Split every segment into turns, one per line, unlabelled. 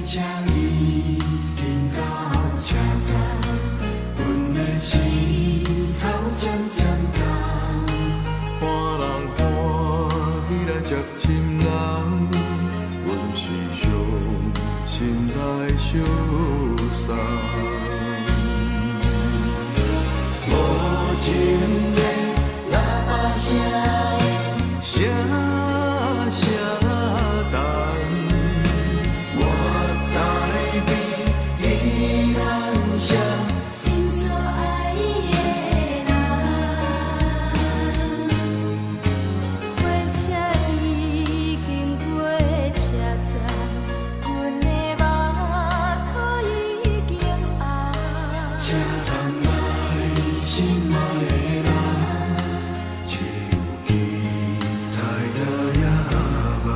车已经到车站，阮的心头渐渐重。看人看你来接亲人，阮是伤心来相送。无情的喇叭声，声声重。我台边依然写心所爱的人。火车已经过车站，阮的目眶已经红。这通来心爱的人，只有期待也望。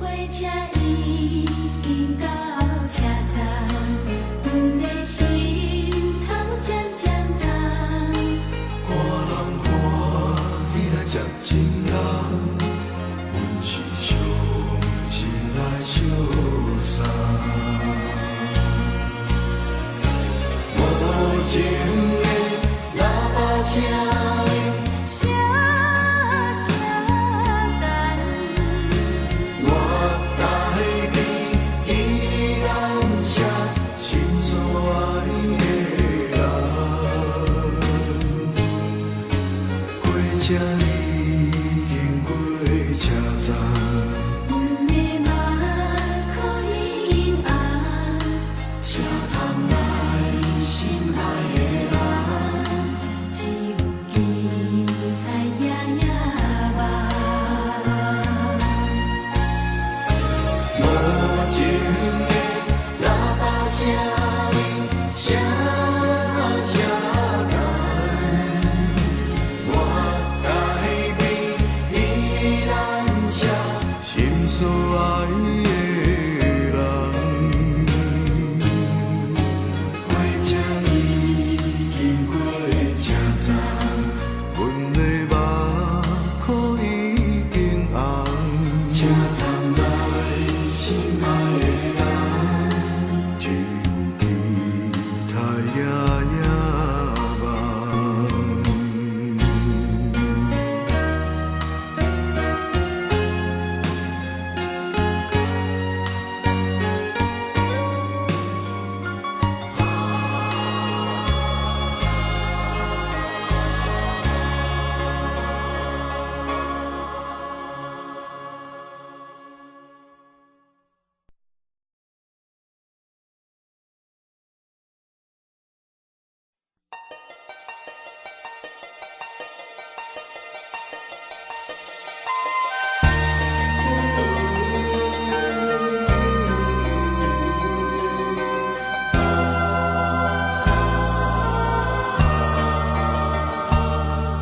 火车已经到车站，阮的心头渐渐重。看人看喜来接亲人，阮是伤心来相送。无情的喇叭声，声声重。我台边依然写心所爱的人。火车已经过车站，阮的目眶已经红。车通来心爱的人，只有期待也望。无情的喇叭声，声声重。我台边依然写心所爱的人。火车已经过车站，阮的目眶已经红。车通来心爱的人，只有期待也望。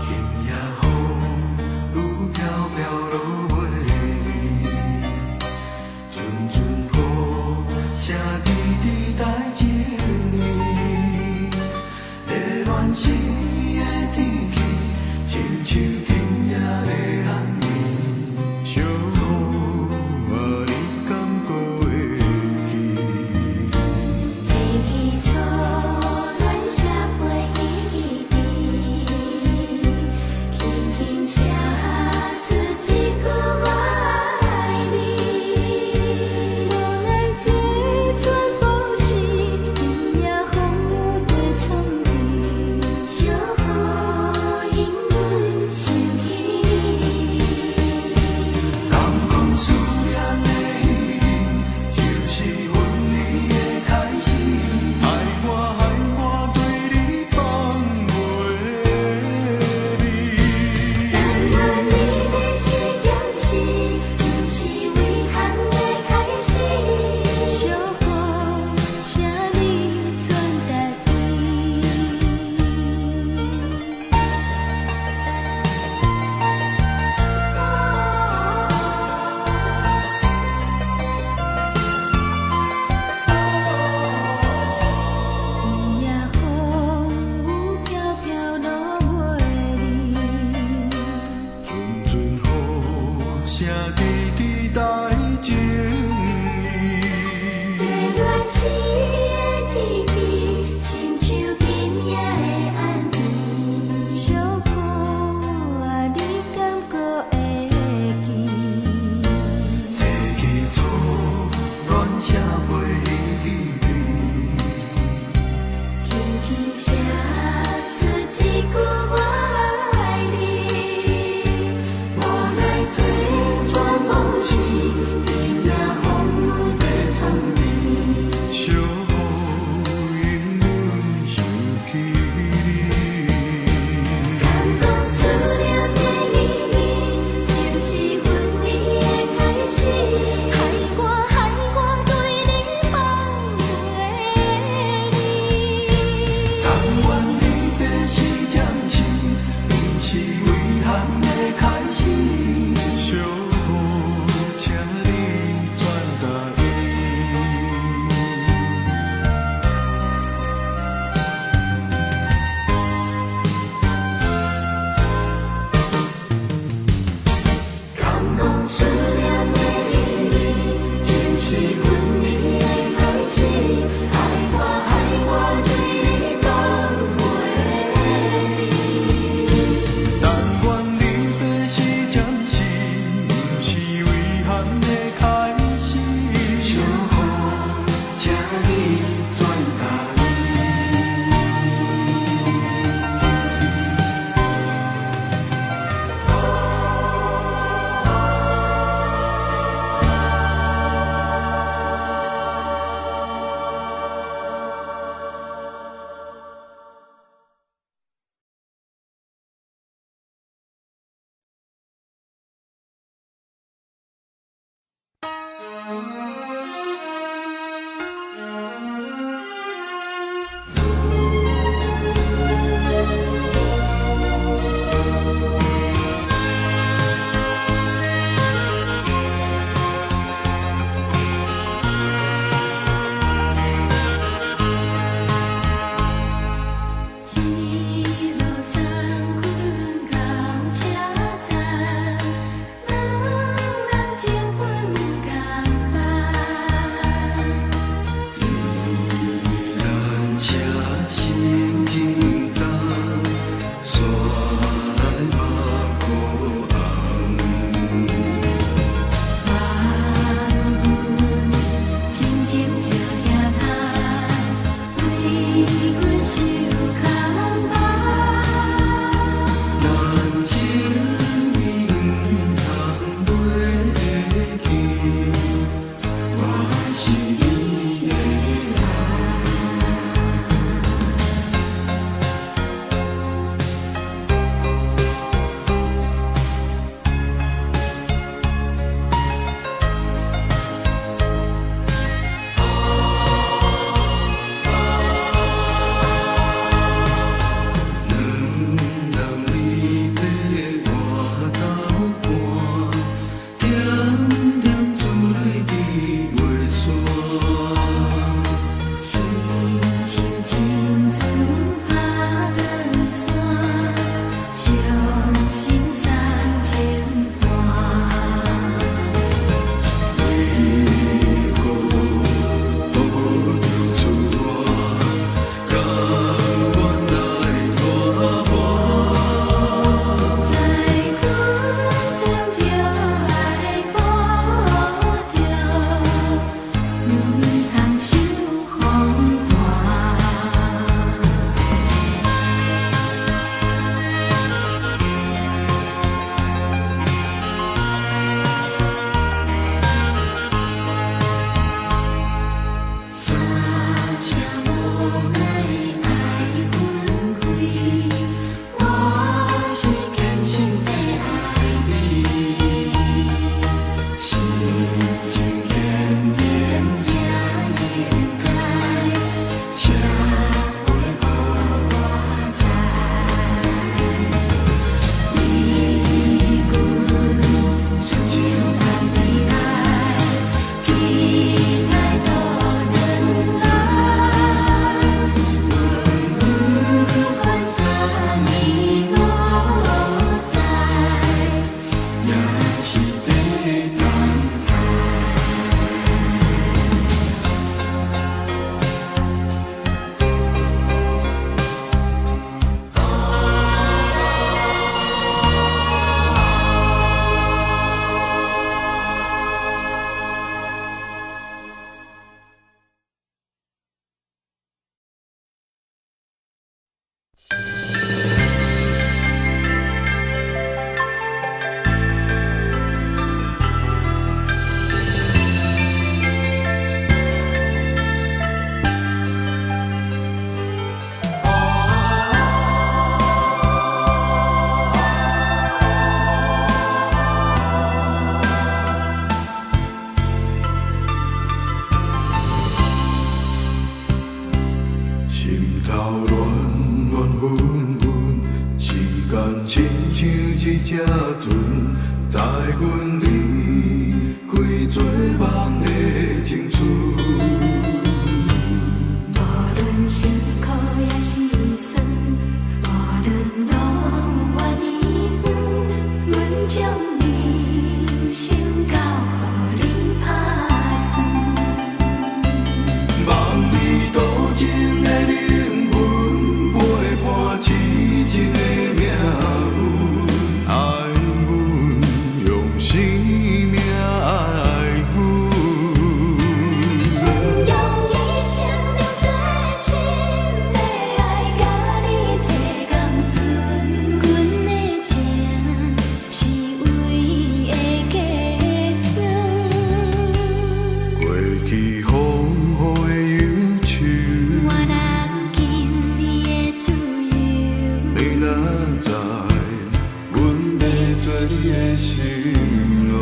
今夜雨有飘飘落尾，阵阵雨声滴滴在情意，会乱时的天气，亲像今夜的暗暝，小雨啊，你敢过会去？
飞去初恋写飞机场，轻轻写出一句我爱你。无奈这阵风是今夜风雨在冲天，小雨因为是
滴滴代情意。
这乱世的天气，亲像今夜的暗暝，小可啊，你敢搁会记？
提起初恋写袂记你，
轻轻写出一句我爱你，无奈最全往事，今夜风雨在藏匿。
小雨因阮想起你。
敢讲思念的意义，就是分离的开始，害我对你放袂离。
但愿离别是暂时，并是遗憾的开始。小雨，请你转达伊。
敢讲思念的意义，就是分离的开始，害我对你放袂离。
但愿离别是暂时，不是遗憾的开始。小雨，请你转达
一路送阮到车站，两人情分共办。
才存，在阮离开做梦的青春。
无论是苦也是酸，无论路远与远，阮将人生交予你打算。
望你多情的灵魂，陪伴痴情的命运，爱阮用生命爱阮。
阮用一生中做亲，要爱甲你做共存。阮的情是唯一的假装。
过去风雨的忧愁，
我难经你的自由。
你若知，阮要做你的心路。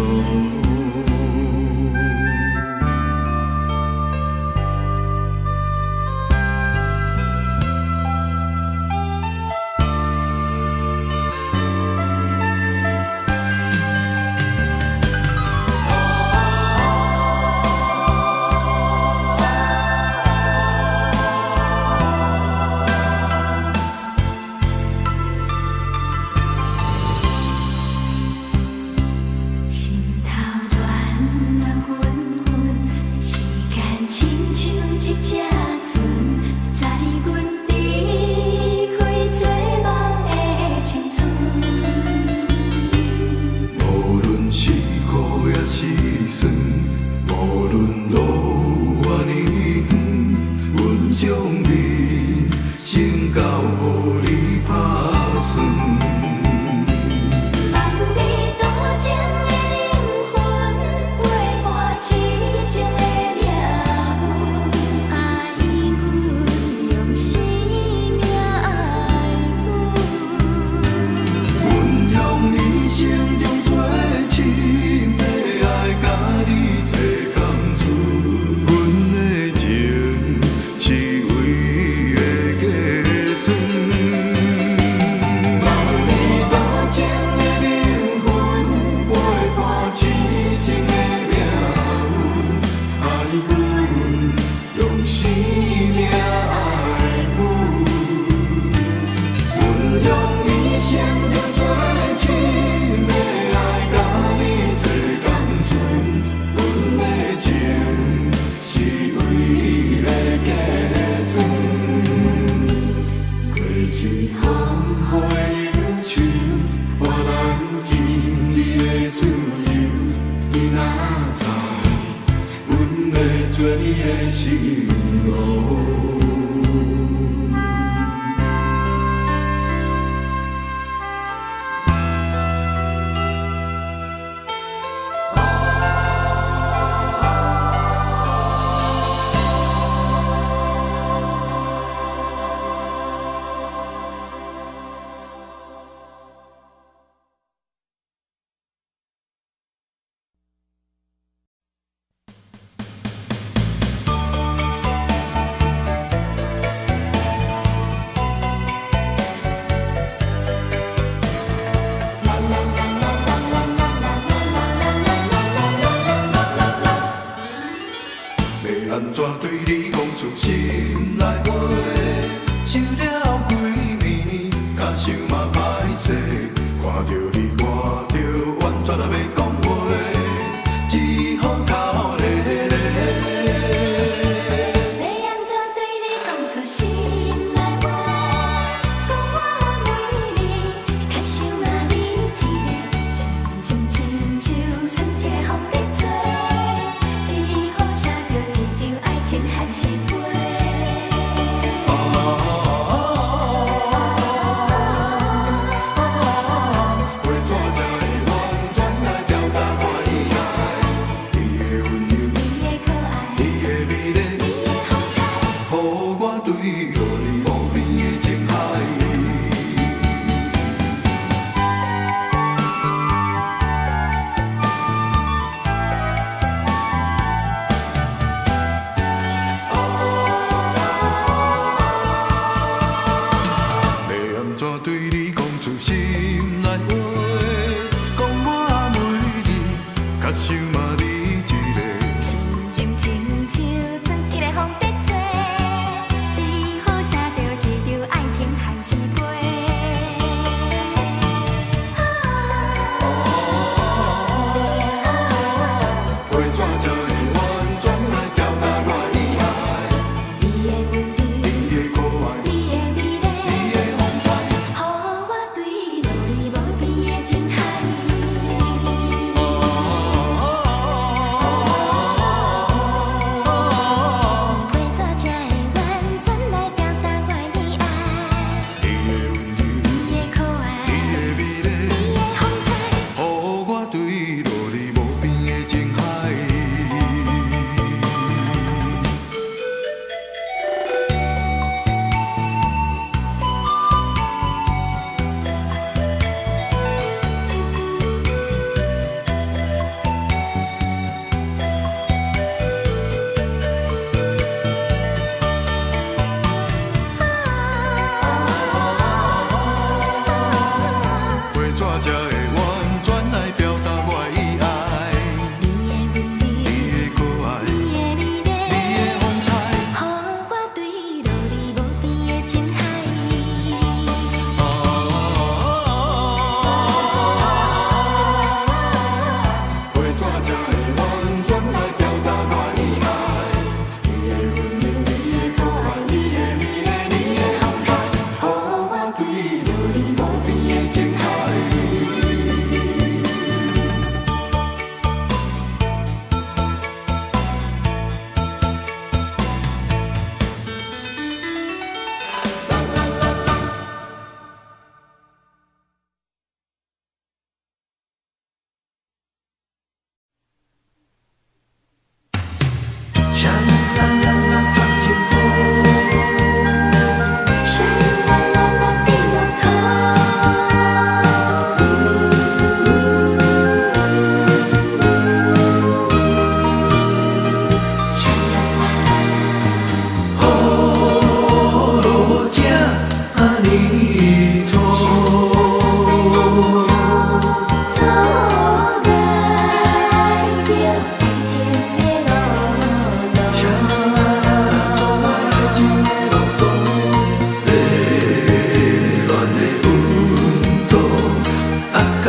心头乱乱纷纷，时间亲像一只船，载阮离开做梦的青春。
无论是苦也是酸，无论路远与远，阮将人生交予你打算。
望你多情的灵魂，陪伴痴情的命运，爱阮用生命爱阮。
阮用一生中做亲，要爱甲你做共存。阮的情是唯一的假装。望你多情的灵魂，陪伴痴情的命运，爱阮用生命爱阮。阮用一生中做亲，要爱甲你做共存。阮的情是唯一的假装。过去风雨的忧愁，我难经你的自由。你若知，阮要做你的心路。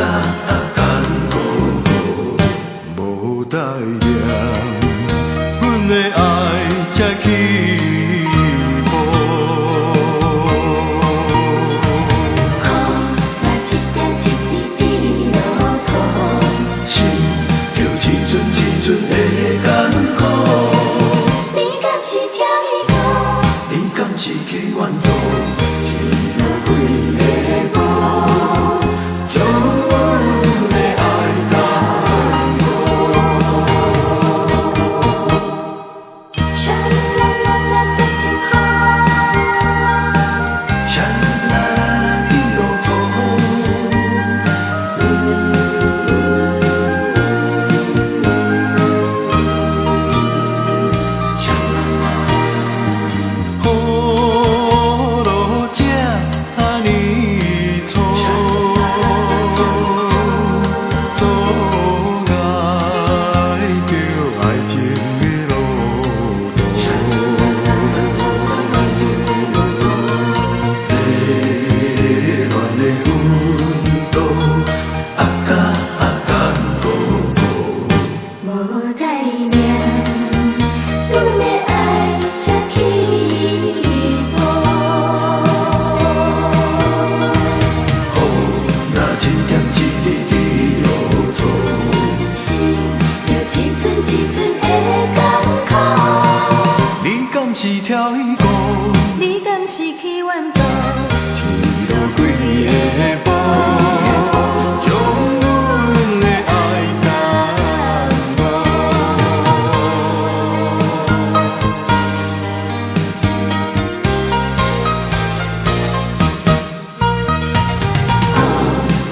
甘无代念，阮的爱才起步。
雨也一点一滴滴落土，
心就一寸一寸的艰苦。
你敢是跳伊歌？
你敢是去远渡？一路几个步，将阮的爱甘过。
沙啦啦啦在天空，
沙啦啦滴落土。沙啦啦，雨落这呢粗，阻碍着爱情的路途。热恋的奋斗，甘
无代念，阮的爱才起步。
若一点一滴滴落土，
心就一寸一寸的艰苦。
你敢是跳伊歌？
你敢是去远渡？
一路几个步，将阮的爱甘过。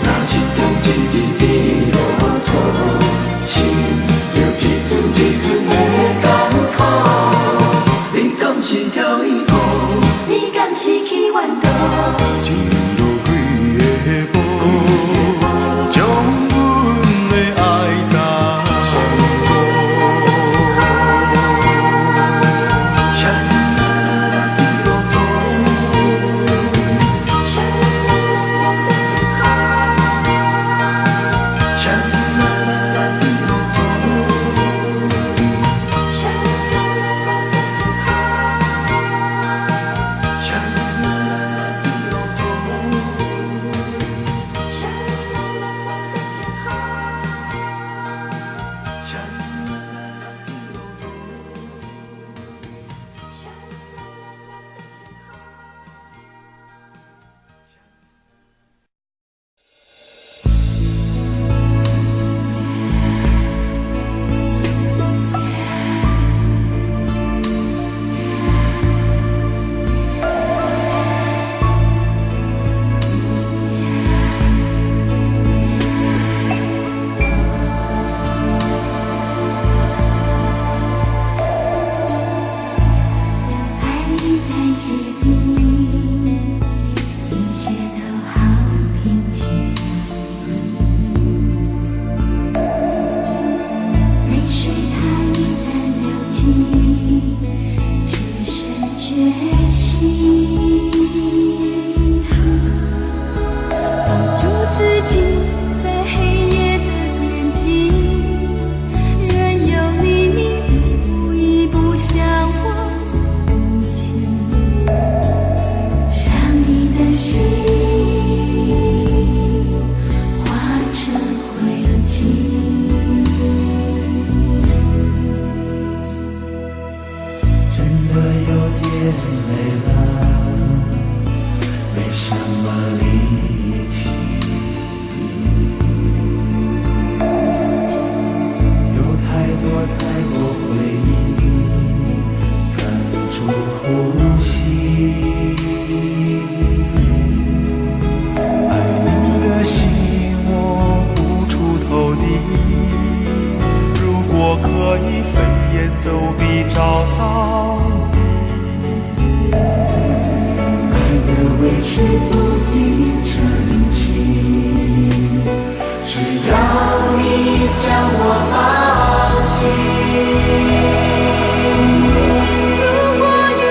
若一点一滴滴落土，心就一寸一寸的艰苦。你敢是跳伊歌？
你敢是去远渡？
一路几个步，将阮的爱甘过。沙啦啦啦滴落土，
沙啦啦啦在天空，
沙啦啦啦滴落土，
沙啦啦啦在天空，
沙啦啦啦滴落土，
沙啦啦啦在天空。
沙啦啦啦滴落土。
爱你太坚定，一切都好平静。泪水它一旦流尽，只剩决心。放逐自己在黑夜的边境，任由黎明一步向我无情。想你的心化成灰烬。
真的有点累了，没什么力气。有太多回忆赶住呼吸。爱你的心我无处投递，如果可以飞檐走壁找到你，爱的维持不必真情，只要你将我抱紧。
如果雨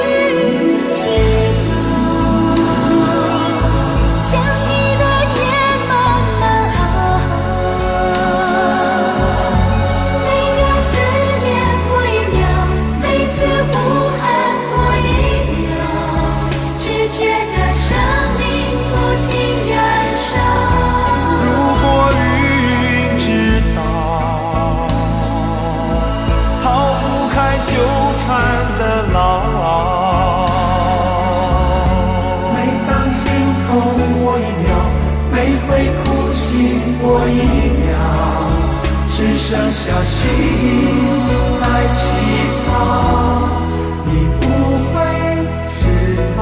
知道，将你的眼慢慢
剩下心在乞讨，你不会知道。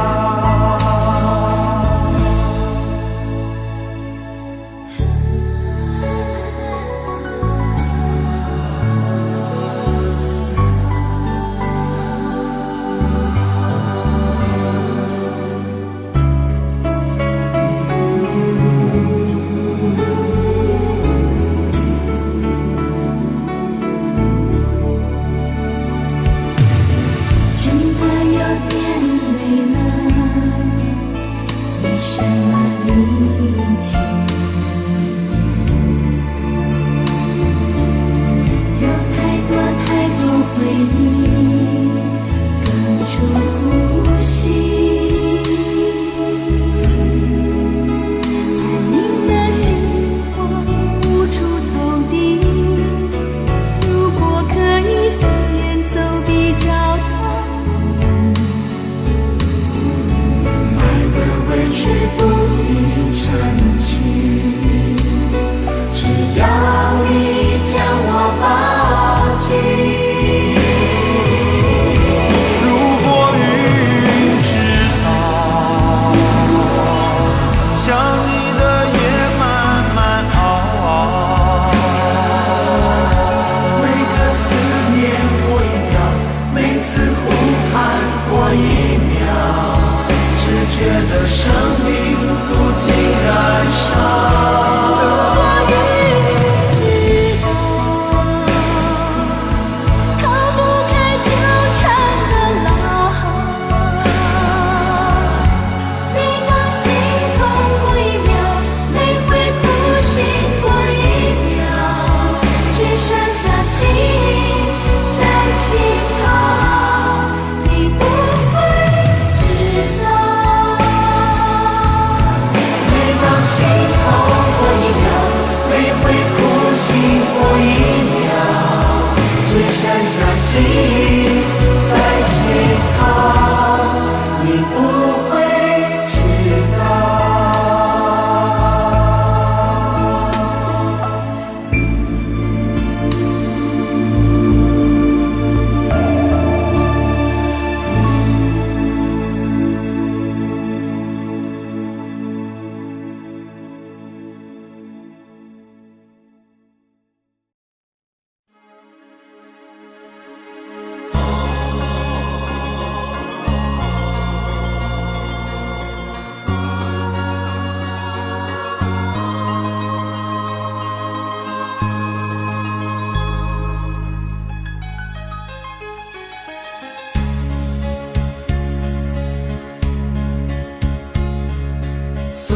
送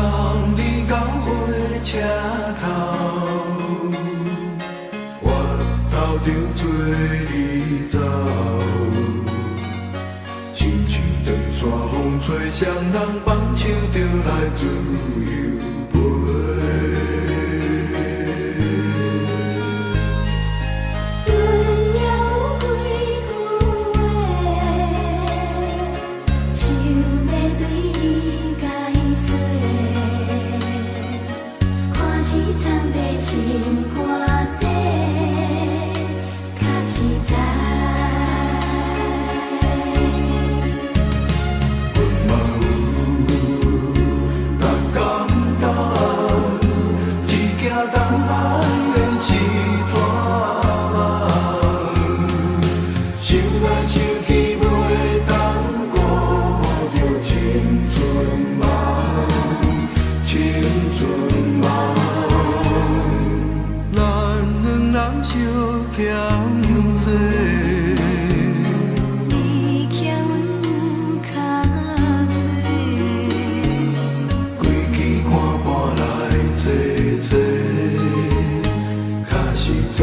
你到火车头，我头着做你走，亲像长山风吹，双人放手就来自由飞。
心肝底，较实在。
阮嘛有同感动，只惊等来的是绝望。想来想去袂当过着青春梦，青春梦。小欠债，
你欠阮有较多，
规矩看破来坐坐，较实在。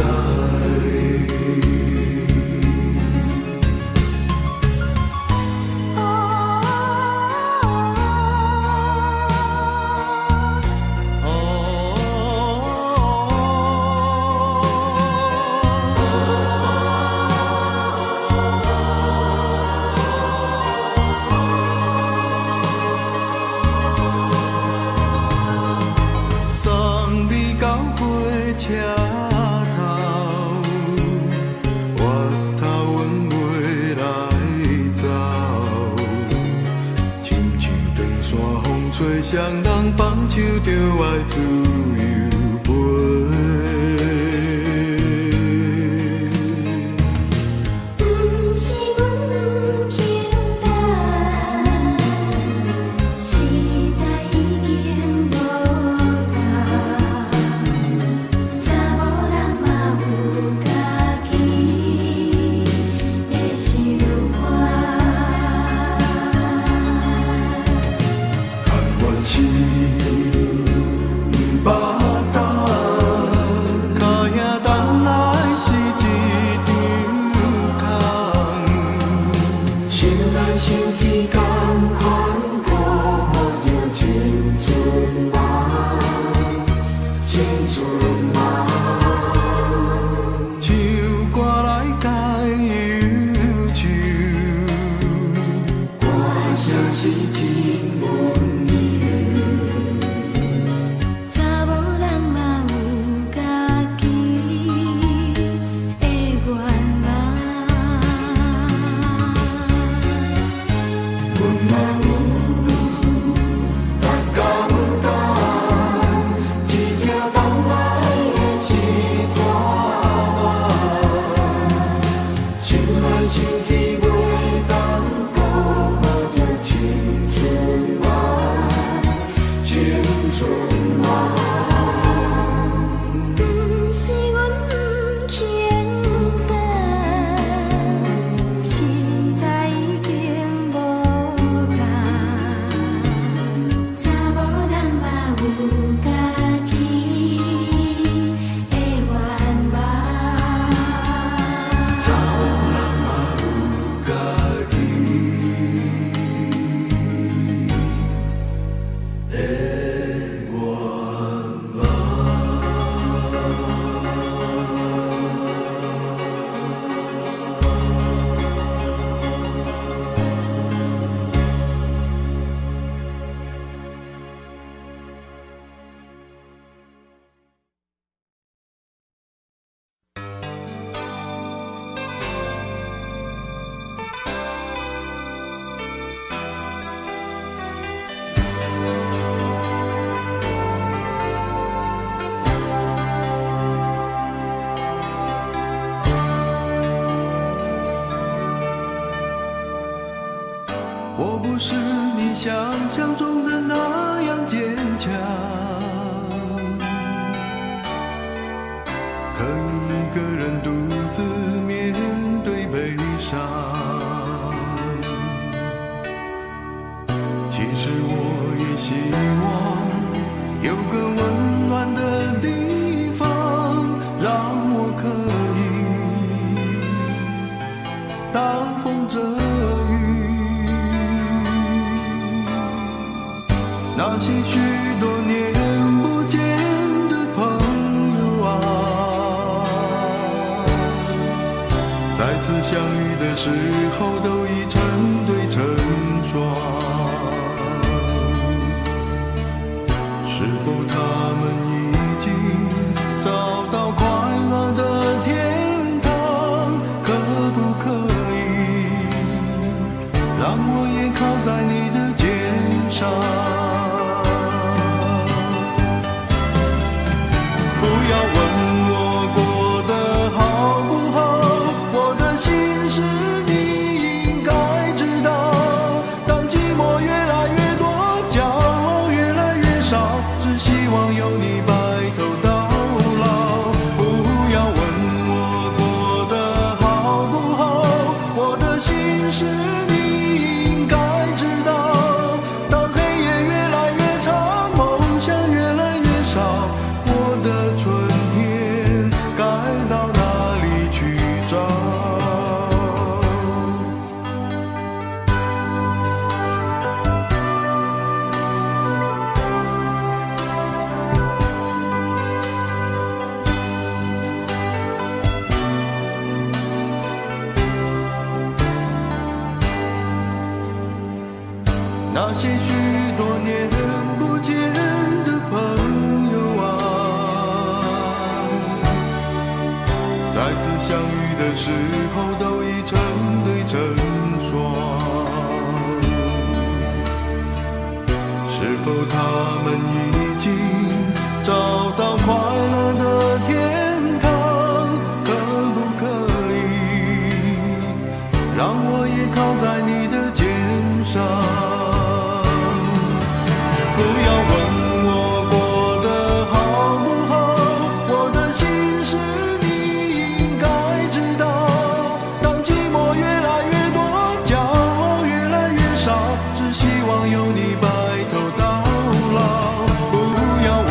车头，双人放手就爱自由飞。
不是阮轻等，时代已经无同，查某人嘛有家己的想法。
看阮是不捌脚兄等来是一场空，想来想去甘款辜负着青春梦，青春梦。唱歌来解忧愁，歌声是真温柔。
查某人嘛有家己的愿望。
阮嘛有逐工等，一件等来的是纸梦。想来想去袂当辜负着青春梦，青春梦。
不是阮轻等，时代已经无同，查某人嘛有家己的愿望。
查某人嘛有家己的愿望。我不是你想象中的那样坚强，可以一个人独自面对悲伤。其实我也希望有个温暖的地方，让我可以挡风遮雨。那些许多年不见的朋友啊，再次相遇的时候都已成对成双。是否他们已经找到快乐的天堂？可不可以让我也靠在你的肩上？不要问我过得好不好，我的心事你应该知道。当寂寞越来越多，骄傲越来越少，只希望有你白头到老。不要问我过得好不好，我的心事你应该知道。当黑夜越来越长，梦想越来越少，我的春天该到哪里去找？那些许多年不见的朋友啊，再次相遇的时候都已成对成双。是否他们已经找到快乐的天堂？可不可以让我也靠在你的肩上？不要问我过得好不好，我的心事你应该知道。当寂寞越来越多，骄傲越来越少，只希望有你白头到老。不要问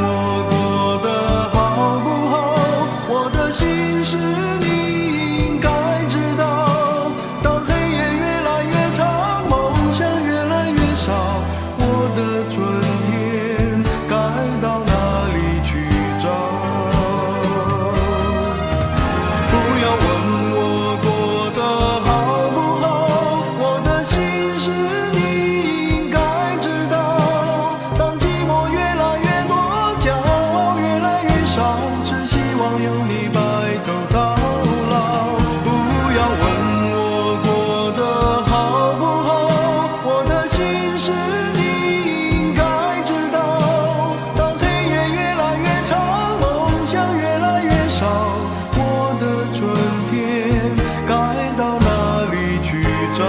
我过得好不好，我的心事你应该知道。当黑夜越来越长，梦想越来越少，我的春天该到哪里去找？不要问我过得好不好，我的心事你应该知道。当寂寞越来越多，骄傲越来越少，只希望有你白头到老。不要问我过得好不好，我的心事你应该知道。当黑夜越来越长，梦想越来越少，我的春天该到哪里去找？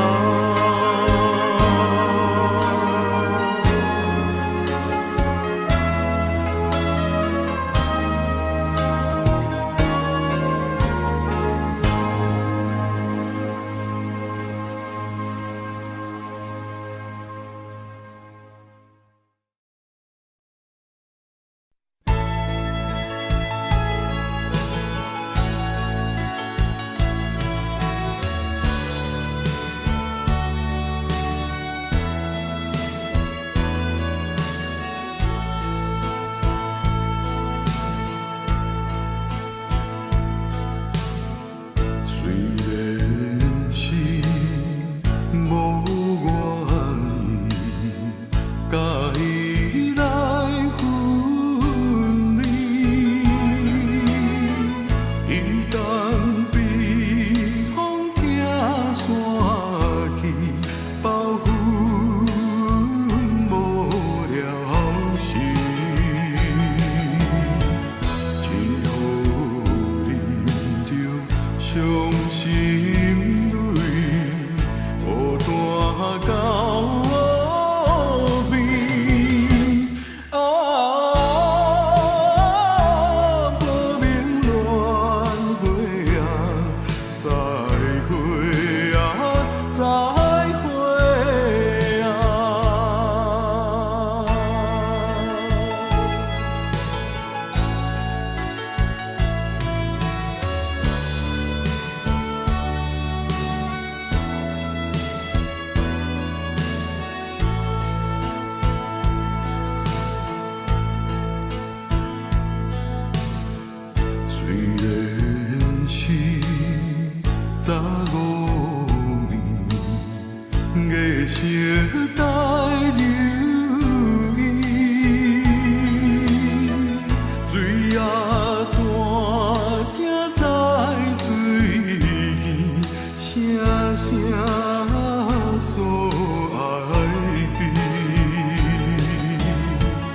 虽然是无愿意，甲伊来分离，伊当避风行山去，暴风无了时。只好忍着伤心泪，孤单到后边。啊，无明恋花啊，再会啊，再会啊。虽然是十五年月色带流意，水也大，才知水意，声声所爱比。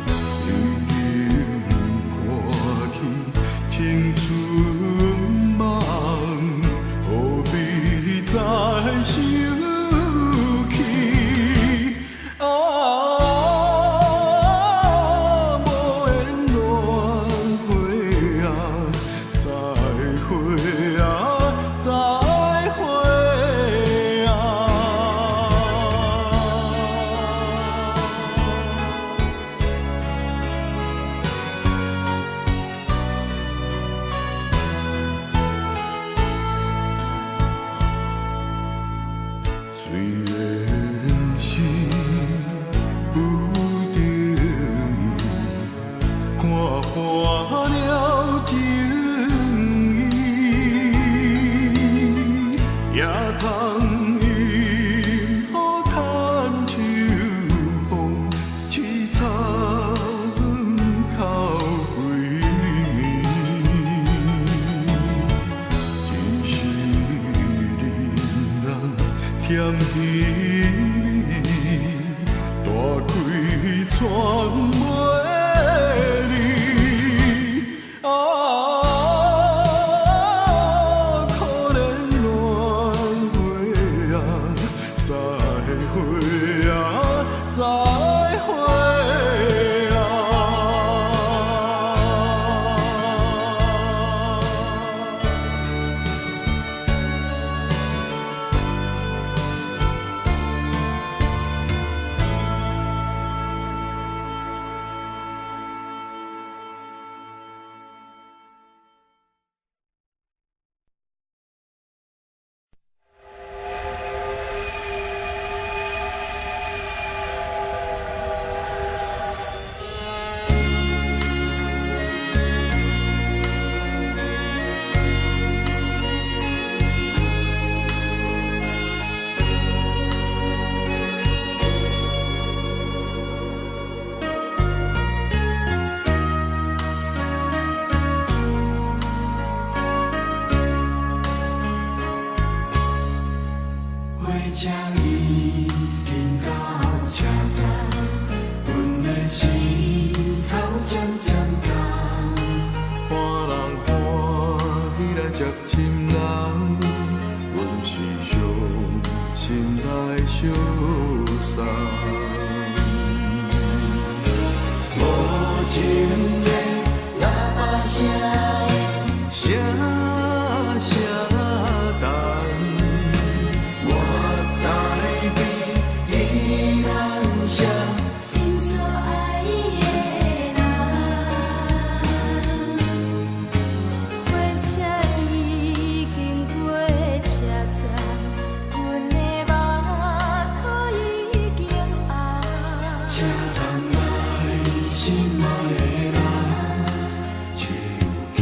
已经破去青春梦，何必再想起？啊，无缘恋花啊，再会啊，再会啊。虽然是有得意，看破了情意，也通因好趁秋风凄惨靠归暝。只是令人甜蜜，大开接亲人，阮是伤心来相送。无情的喇叭声，声声重，我台边依然唱。
心所爱的人，火车已经过车站，阮的目眶已经红。
这通来心爱的人，只有期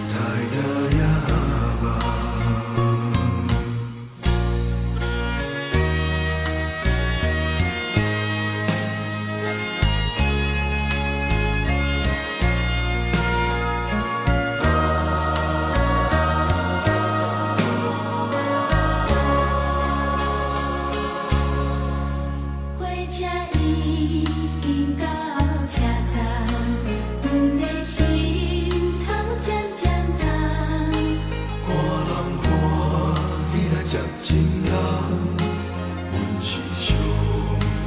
待夜夜梦。
火车已经到车站，阮的心头渐渐重。
看人欢喜来接亲人，阮是伤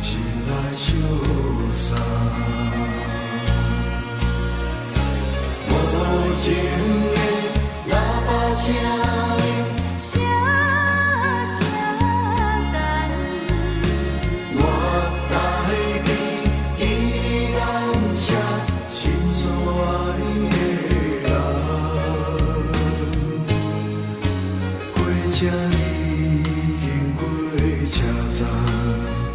心来相送。无情的喇叭声，
声声重，
我台边依然唱，心所爱的人。火车已经过车站，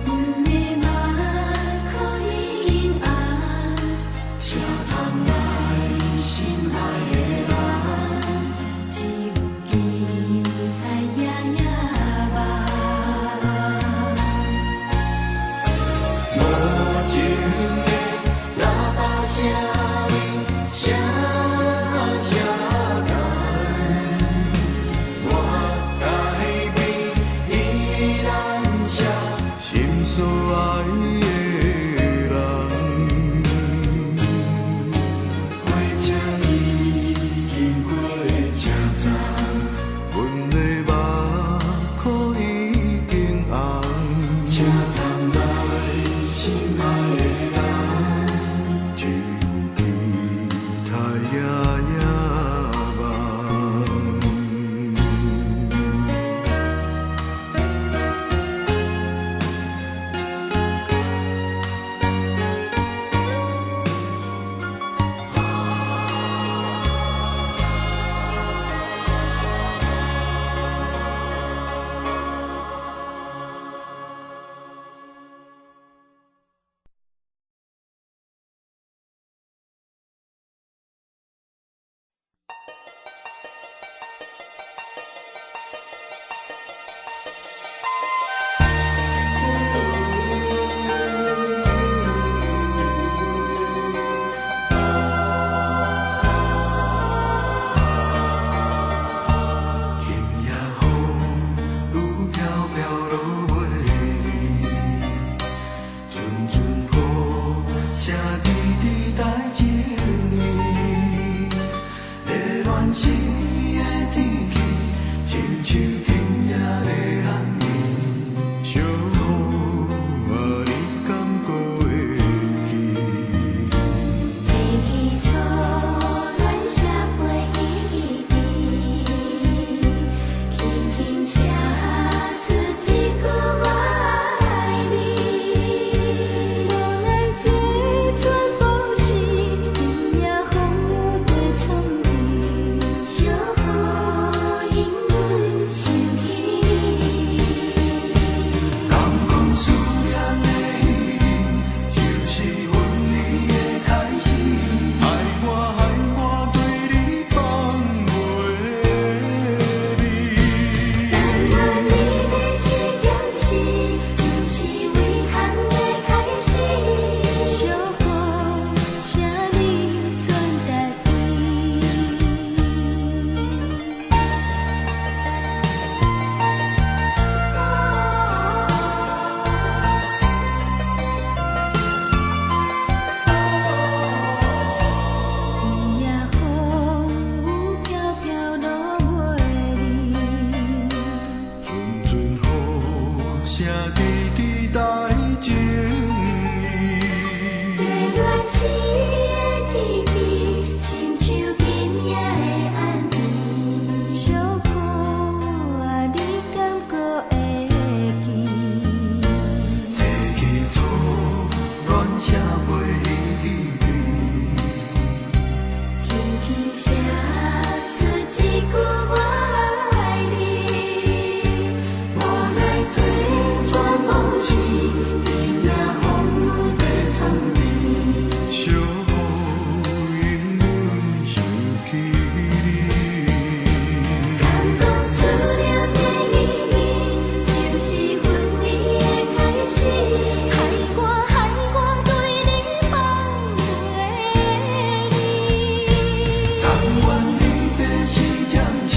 阮的目眶已经红。
这通来心爱的人，
只有期待夜夜梦。
无情的喇叭声，声声重，我台边依然唱，心所爱的人。火车已经过车站，阮的目眶已经红。这通来心爱的人，只有期待夜夜梦。今夜雨又飘飘落尾，阵阵雨声滴滴在情意，在乱世的天气，亲像今夜的暗暝，小雨啊，你敢过会去？
飞去初恋写飞机场，轻轻写出一句我爱你。无奈这全部是今夜风雨在冲撞。句我爱你，无奈做全往事，伊也风雨地藏匿。
小雨润想起你。
敢讲思念的意义，就是分离的开始，害我对你放袂离。
但愿你的是暂时。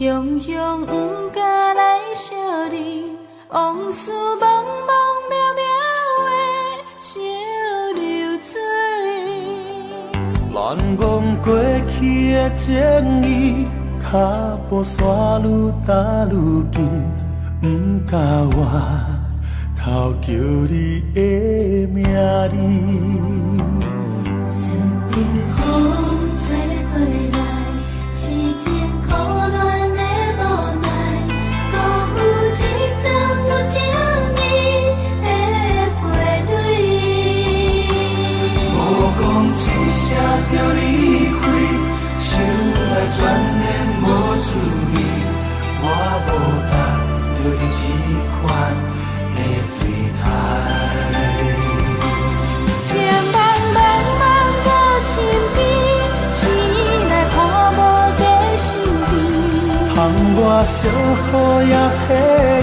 雄雄不敢来相认，往事茫茫渺渺的笑流水。
难忘过去的情谊，脚步山愈踏愈近，不敢回头叫你的名字。
思念风吹回来，痴情苦恋的无奈，辜负一场有情义的花蕊。
无讲一声就离开，心内全然无滋味。我无值着你这款的对待。
情茫茫茫到深边，醒来看无在身边。
窗外小雨也替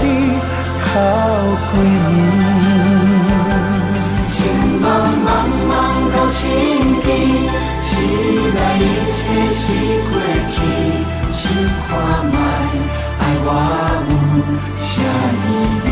你哭几年。情茫茫茫到深更，醒来一切是过去。想看卖，爱我有啥意义？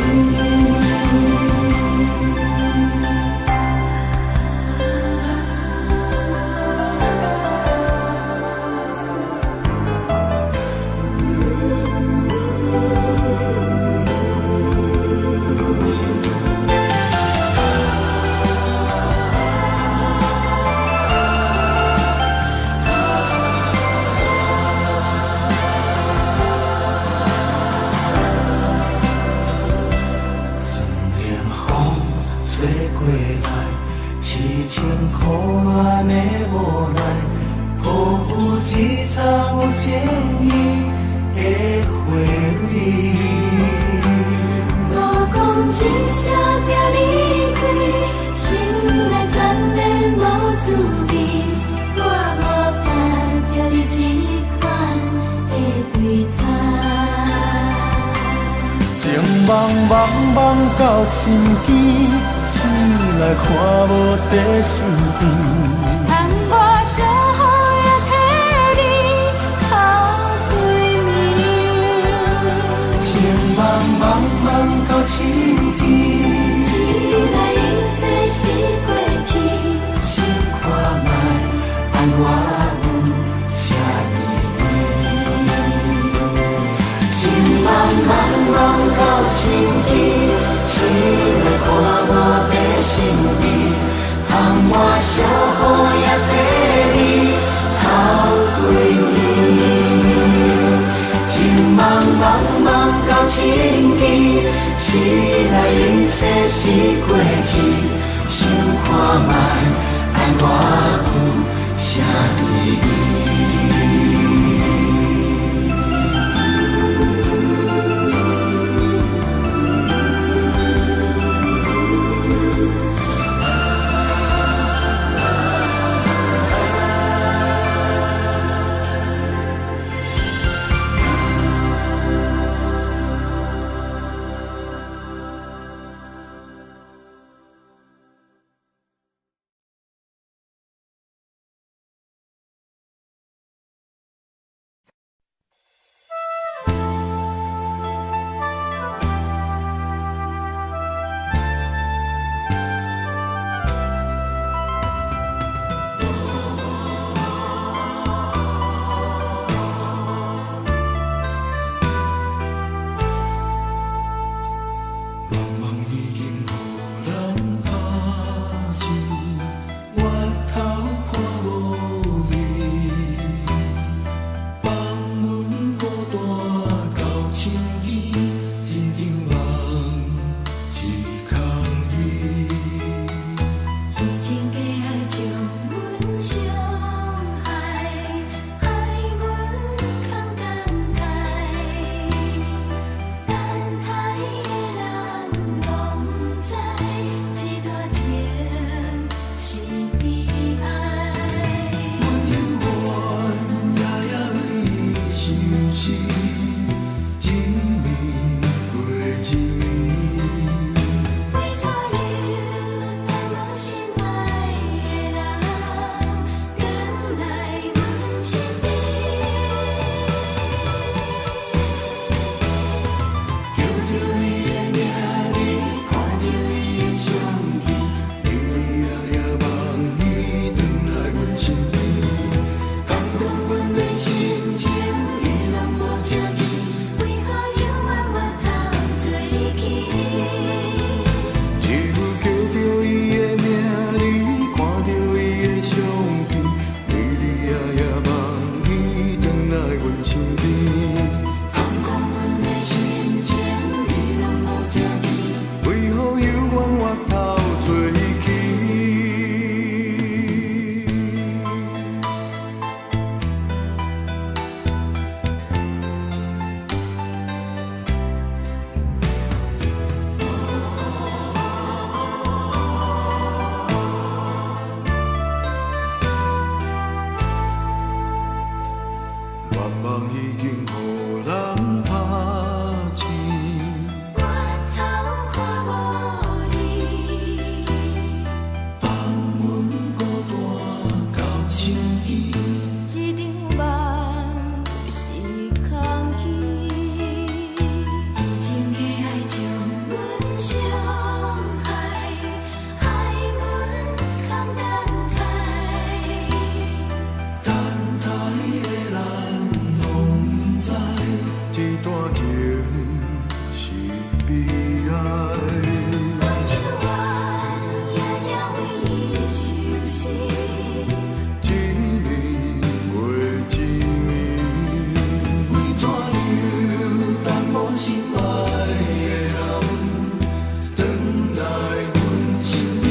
吹过来，痴情苦恋的无奈，辜负一场有情义的花蕊。
无讲一声就离开，心内全然无滋味。我无值着你这款的对待。
情茫茫茫到深更，醒来看无在身边。
窗外小雨也替你哭几暝。
情茫茫茫到深更，
醒来一切是过去。
想看卖，爱我有啥意义？情茫茫茫到深更，醒来看无在身边。窗外小雨也替你哭几暝。情茫茫茫到深更，醒来一切是过去。想看卖，爱我有啥意义？
心情，伊拢无听见，为何犹原我头做起？
只有叫着伊的名，你看着伊的相片，日日夜夜梦伊转来阮身边。
讲阮的心情，伊拢无听见，
为何犹原我头做起？愿望已经予人拍醒，
我头看无你，
放阮孤单到深夜。
一场梦就是空虚，情的爱将阮伤害，害阮空等待。
等待的人拢知，这段情是悲哀。
我犹原夜夜为伊受死，
一年过一年，为怎样等无心爱的人，转来阮身边？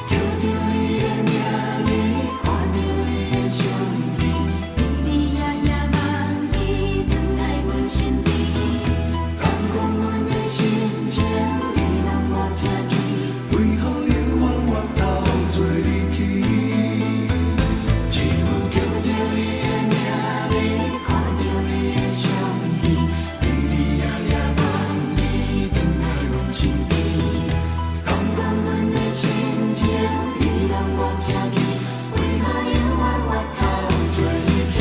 叫着伊的名，你看着伊的相片，
日日夜夜梦伊转来阮身边。讲阮的心情，伊拢无听见，
为何犹原我头做起？只有叫着伊的名，你看着伊的相片，日日夜夜梦伊转来阮身边。
讲阮的心情，伊拢无听见，为何犹原我头做起？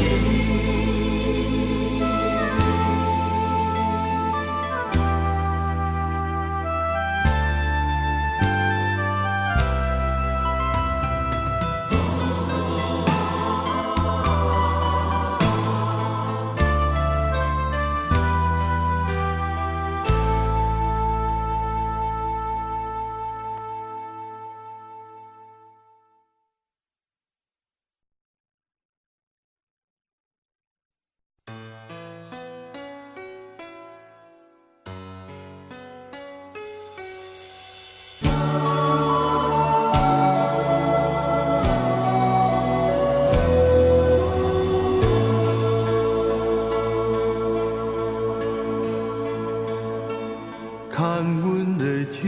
牵阮的手，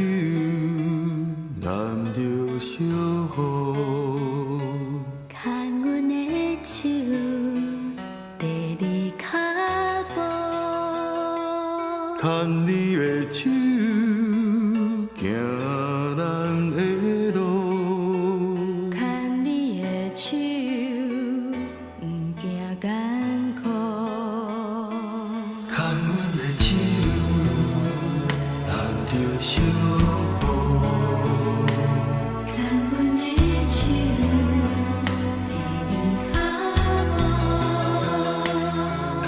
难着小雨。
牵阮的手，第二脚步。
牵你的手，行咱的路。
牵你的手，毋惊艰苦。
牵阮的手，难着小雨。
牵阮的手，第二脚步。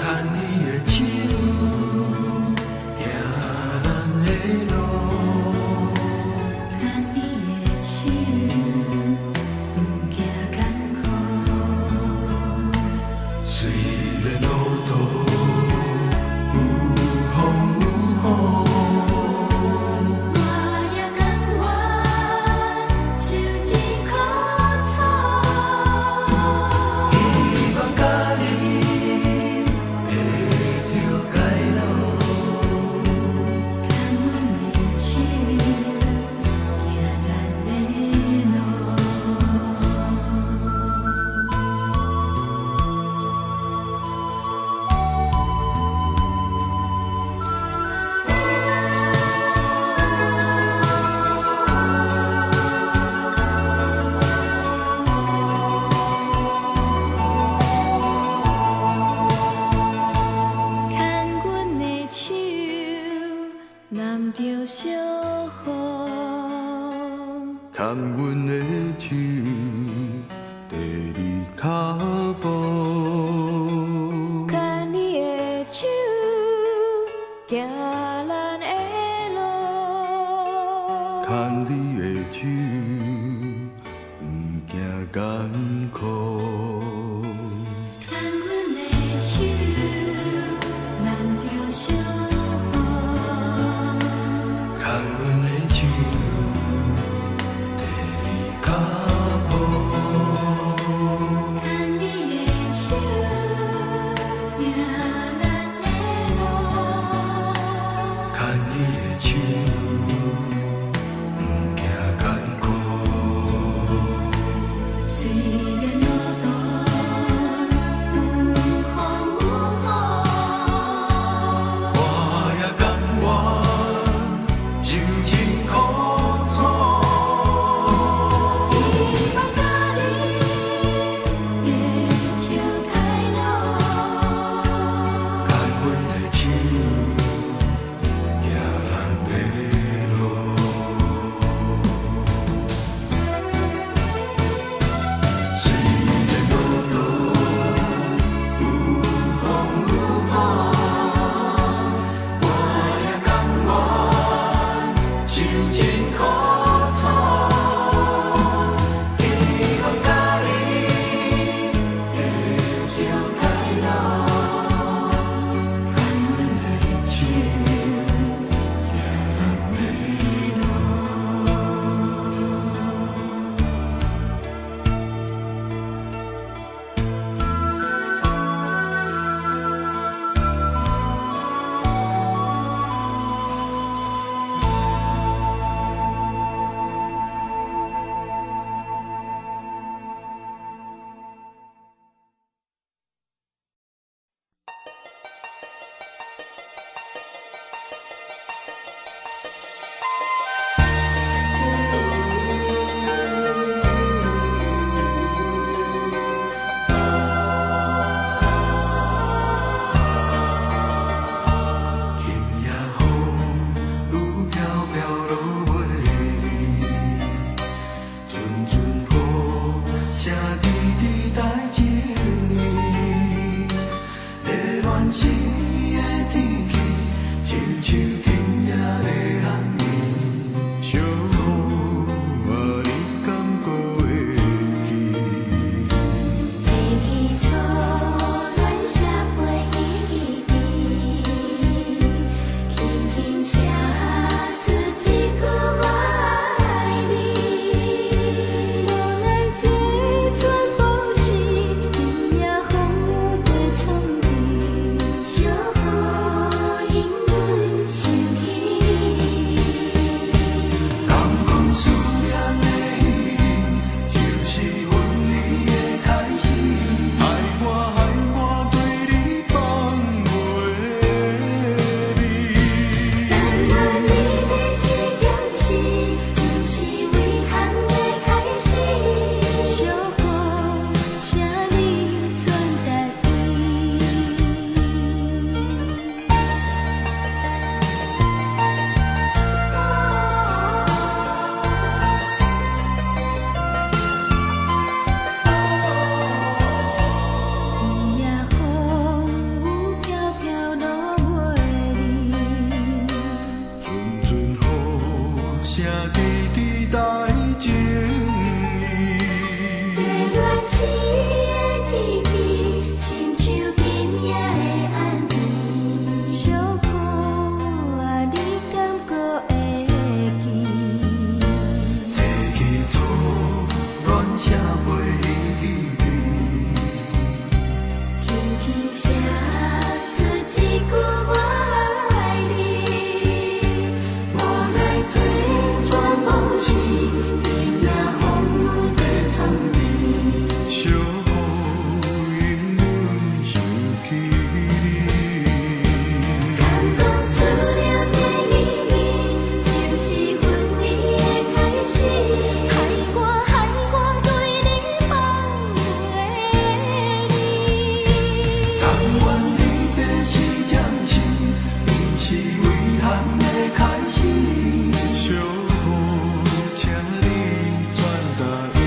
牵你的手，行咱的艰苦。
牵阮的手，咱着相伴。
牵阮的手，硩你脚步。
牵你的手，行咱的路。
牵你的手，不惊艰苦。
虽然路途有风有雨，
我也甘愿受真苦楚。
希望甲你一条开路。
牵阮的手，行咱的路。虽然路途有风有雨，我也甘愿受真苦楚。希望甲你一条开路。牵阮的手，行咱的今夜风雨飘飘落尾，阵阵雨声滴滴带情意。在乱世的天气，亲像今夜的暗暝，小雨啊，你敢还会记？
飞去初恋写飞机记，轻轻写出一句我爱你。无奈这全部是今夜风雨在藏滴，小雨因阮想起你。
敢讲思念的意，就是分离的开始。害我对你放袂离。
但愿你的是将是，又是遗憾的开始。小雨，请你转达伊。今夜风雨飘飘落袂离。
阵阵雨声滴滴带情意。
在乱世的天气，亲像今夜的暗暝。小雨啊，你敢还会记？
提起初恋写袂记你。
轻轻写出一句我爱你。无奈这全部是今夜风雨在藏滴。
小雨因阮想起你。
敢讲思念的意义，就是分离的开始。害我对你放袂离。
但愿离别是将是，不是遗憾的开始。小雨，请你转达伊。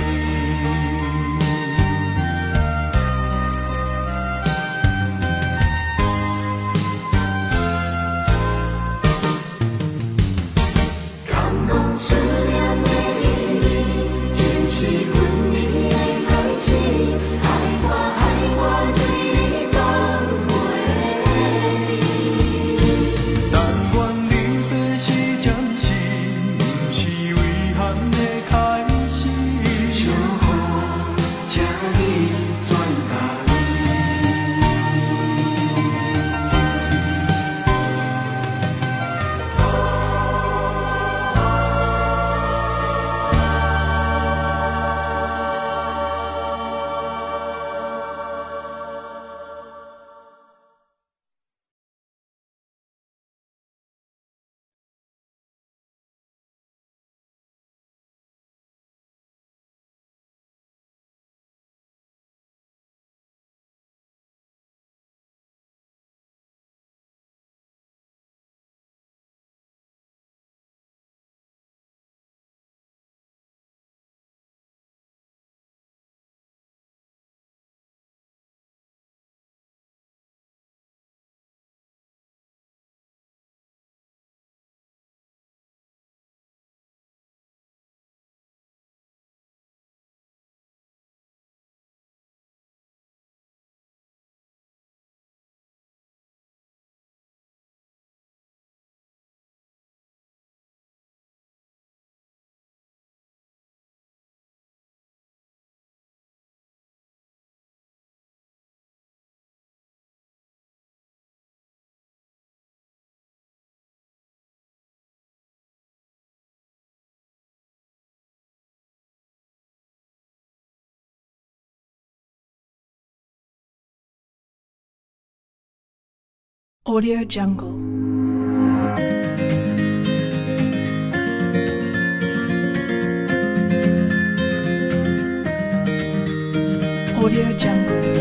Audio Jungle. Audio Jungle.